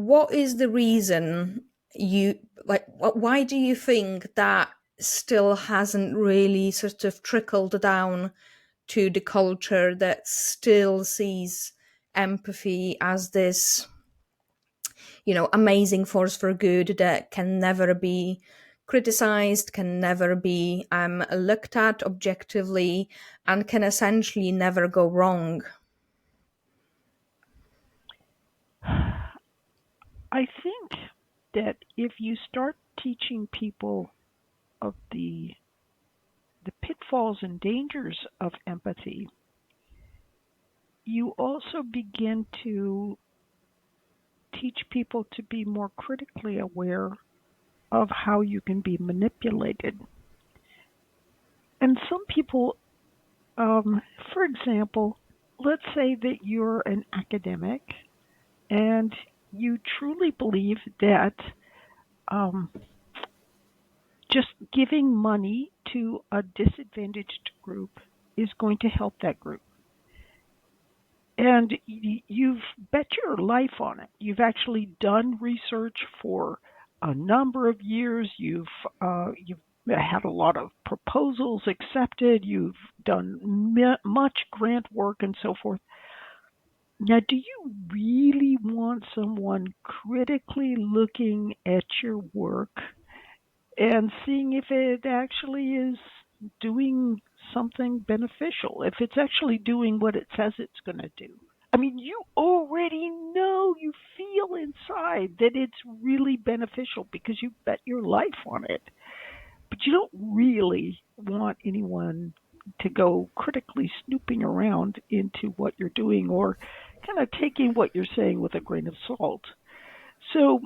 what is the reason you like? Why do you think that still hasn't really sort of trickled down to the culture that still sees empathy as this, amazing force for good that can never be criticized, can never be looked at objectively, and can essentially never go wrong? I think that if you start teaching people of the pitfalls and dangers of empathy, you also begin to teach people to be more critically aware of how you can be manipulated. And some people, for example, let's say that you're an academic and you truly believe that um, just giving money to a disadvantaged group is going to help that group. And you've bet your life on it. You've actually done research for a number of years. You've had a lot of proposals accepted. You've done much grant work and so forth. Now, do you really want someone critically looking at your work and seeing if it actually is doing something beneficial, if it's actually doing what it says it's going to do? I mean, you already know, you feel inside that it's really beneficial because you bet your life on it. But you don't really want anyone to go critically snooping around into what you're doing or kind of taking what you're saying with a grain of salt. So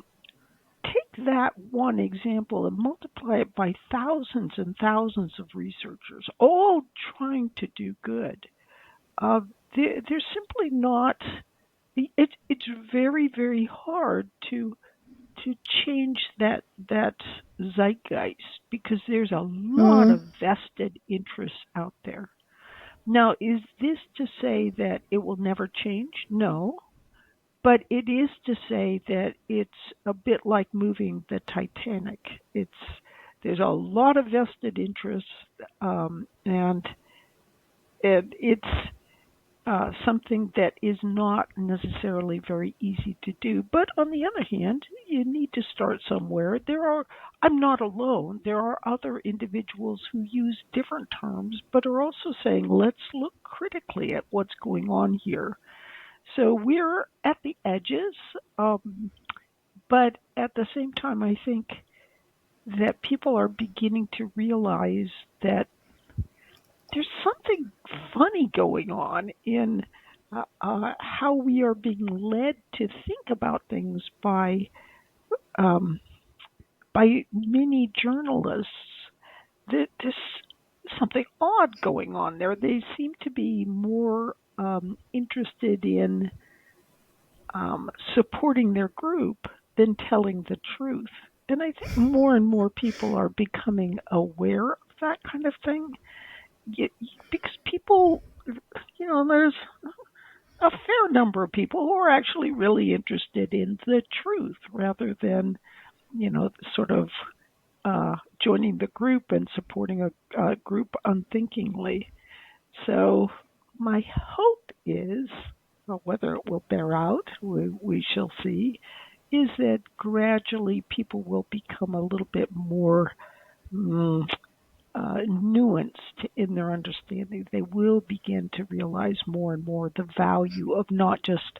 take that one example and multiply it by thousands and thousands of researchers, all trying to do good. Uh, they're simply not. It's very very hard to change that zeitgeist because there's a lot Mm. of vested interests out there. Now, is this to say that it will never change? No, but it is to say that it's a bit like moving the Titanic. There's a lot of vested interests, and it's something that is not necessarily very easy to do. But on the other hand, you need to start somewhere. I'm not alone. There are other individuals who use different terms, but are also saying, let's look critically at what's going on here. So we're at the edges, but at the same time, I think that people are beginning to realize that there's something funny going on in how we are being led to think about things um, by many journalists. That there's something odd going on there. They seem to be more interested in supporting their group than telling the truth. And I think more and more people are becoming aware of that kind of thing. Because people, there's a fair number of people who are actually really interested in the truth rather than, sort of joining the group and supporting a group unthinkingly. So my hope is, well, whether it will bear out, we shall see, is that gradually people will become a little bit more nuanced in their understanding. They will begin to realize more and more the value of not just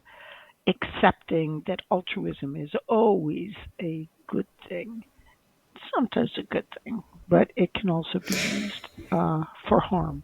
accepting that altruism is always a good thing. Sometimes a good thing, but it can also be used for harm.